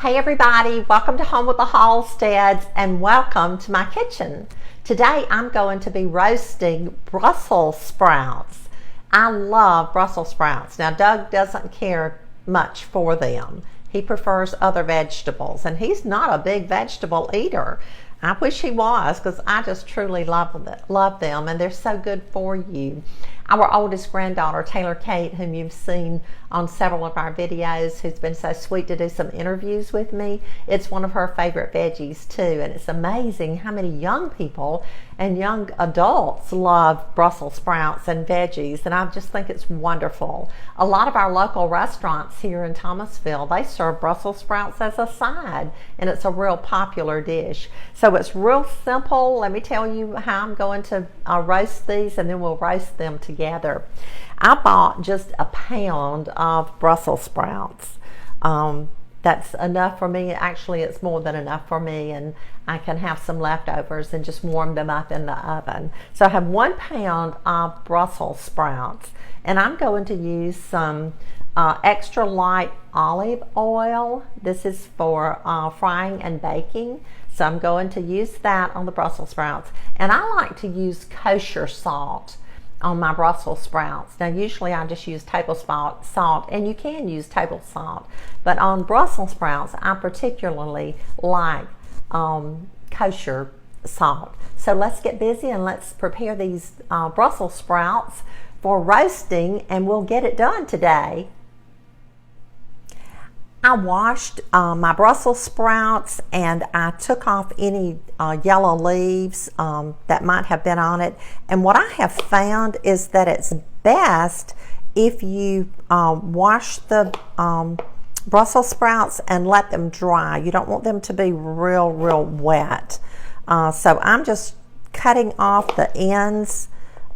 Hey everybody, welcome to Home with the Halsteads and welcome to my kitchen. Today I'm going to be roasting Brussels sprouts. I love Brussels sprouts. Now Doug doesn't care much for them. He prefers other vegetables and he's not a big vegetable eater. I wish he was because I just truly love them and they're so good for you. Our oldest granddaughter, Taylor Kate, whom you've seen on several of our videos, who's been so sweet to do some interviews with me, it's one of her favorite veggies too. And it's amazing how many young people and young adults love Brussels sprouts and veggies. And I just think it's wonderful. A lot of our local restaurants here in Thomasville, they serve Brussels sprouts as a side. And it's a real popular dish. So it's real simple. Let me tell you how I'm going to roast these and then we'll roast them together. I bought just a pound of Brussels sprouts. That's enough for me. Actually, it's more than enough for me, and I can have some leftovers and just warm them up in the oven. So I have 1 pound of Brussels sprouts, and I'm going to use some extra light olive oil. This is for frying and baking. So I'm going to use that on the Brussels sprouts. And I like to use kosher salt on my Brussels sprouts. Now usually I just use table salt, and you can use table salt, but on Brussels sprouts I particularly like kosher salt. So let's get busy and let's prepare these Brussels sprouts for roasting, and we'll get it done today. I washed my Brussels sprouts and I took off any yellow leaves that might have been on it. And what I have found is that it's best if you wash the Brussels sprouts and let them dry. You don't want them to be real wet. So I'm just cutting off the ends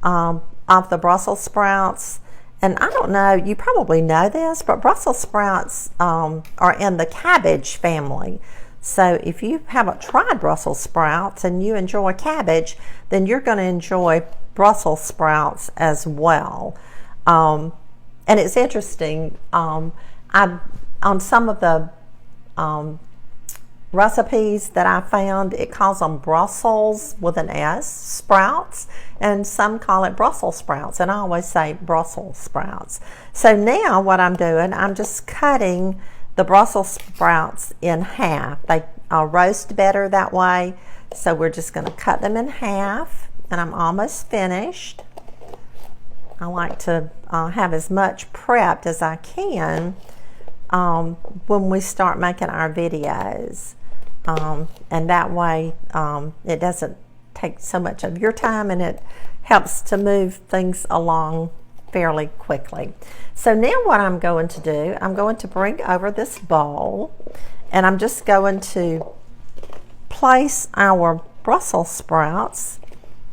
of the Brussels sprouts. And I don't know, you probably know this, but Brussels sprouts are in the cabbage family. So if you haven't tried Brussels sprouts and you enjoy cabbage, then you're going to enjoy Brussels sprouts as well. And it's interesting, on some of the recipes that I found, it calls them Brussels with an S, sprouts, and some call it Brussels sprouts, and I always say Brussels sprouts. So now what I'm doing, I'm just cutting the Brussels sprouts in half. They roast better that way, so we're just going to cut them in half, and I'm almost finished. I like to have as much prepped as I can when we start making our videos. And that way it doesn't take so much of your time, and it helps to move things along fairly quickly. So now what I'm going to do, I'm going to bring over this bowl, and I'm just going to place our Brussels sprouts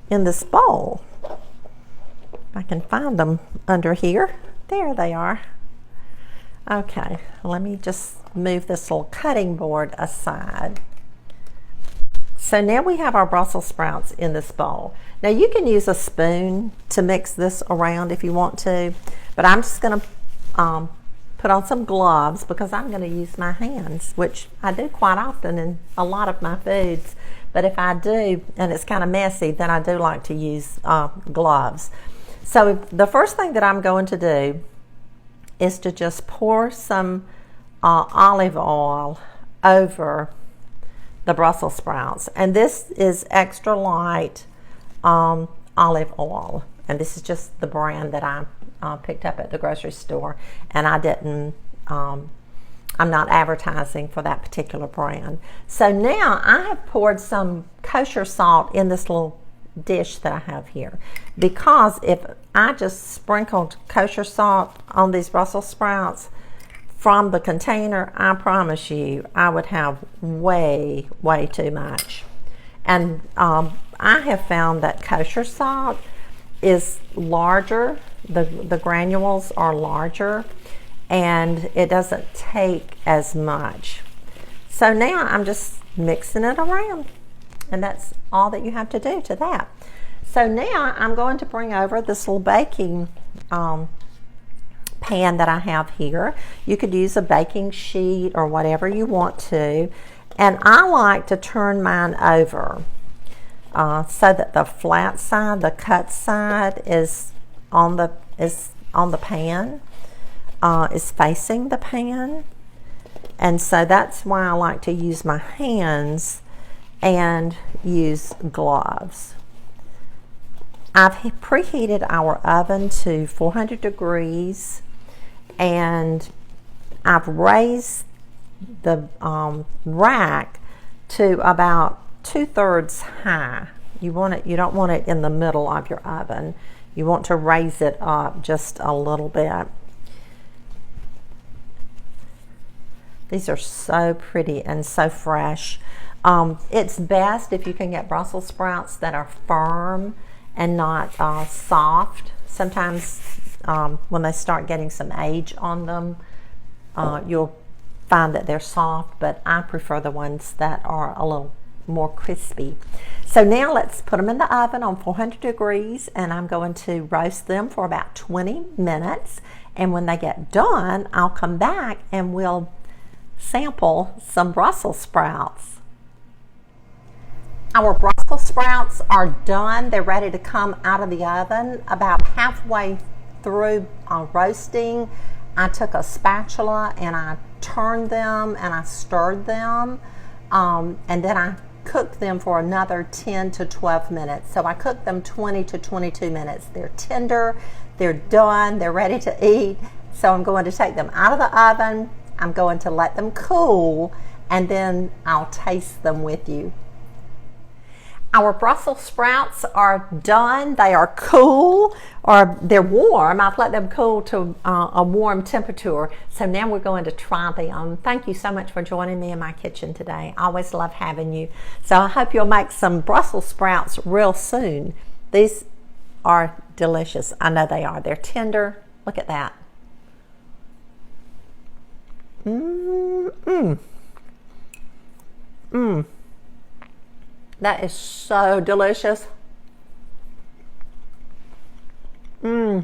in this bowl. I can find them under here. There they are. Okay, let me just move this little cutting board aside. So now we have our Brussels sprouts in this bowl. Now you can use a spoon to mix this around if you want to, but I'm just going to put on some gloves because I'm going to use my hands, which I do quite often in a lot of my foods. But if I do, and it's kind of messy, then I do like to use gloves. So the first thing that I'm going to do is to just pour some olive oil over the Brussels sprouts. And this is extra light olive oil. And this is just the brand that I picked up at the grocery store. And I didn't, I'm not advertising for that particular brand. So now I have poured some kosher salt in this little dish that I have here, because if I just sprinkled kosher salt on these Brussels sprouts from the container, I promise you I would have way too much. And I have found that kosher salt is larger, the granules are larger, and it doesn't take as much. So now I'm just mixing it around, and that's all that you have to do to that. So now I'm going to bring over this little baking pan that I have here. You could use a baking sheet or whatever you want to. And I like to turn mine over so that the flat side, the cut side, is on the pan, is facing the pan. And so that's why I like to use my hands and use gloves. I've preheated our oven to 400 degrees, and I've raised the rack to about 2/3 high. You don't want it in the middle of your oven. You want to raise it up just a little bit. These are so pretty and so fresh. It's best if you can get Brussels sprouts that are firm and not soft. Sometimes when they start getting some age on them, you'll find that they're soft, but I prefer the ones that are a little more crispy. So now let's put them in the oven on 400 degrees, and I'm going to roast them for about 20 minutes. And when they get done, I'll come back and we'll sample some Brussels sprouts. Our Brussels sprouts are done. They're ready to come out of the oven. About halfway through roasting, I took a spatula and I turned them and I stirred them, and then I cooked them for another 10 to 12 minutes. So I cooked them 20 to 22 minutes. They're tender, they're done, they're ready to eat. So I'm going to take them out of the oven. I'm going to let them cool, and then I'll taste them with you. Our Brussels sprouts are done. They are cool, or they're warm. I've let them cool to a warm temperature. So now we're going to try them. Thank you so much for joining me in my kitchen today. I always love having you. So I hope you'll make some Brussels sprouts real soon. These are delicious. I know they are. They're tender. Look at that. That is so delicious. You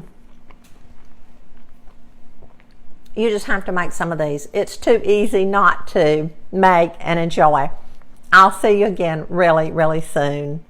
just have to make some of these. It's too easy not to make and enjoy. I'll see you again really, really soon.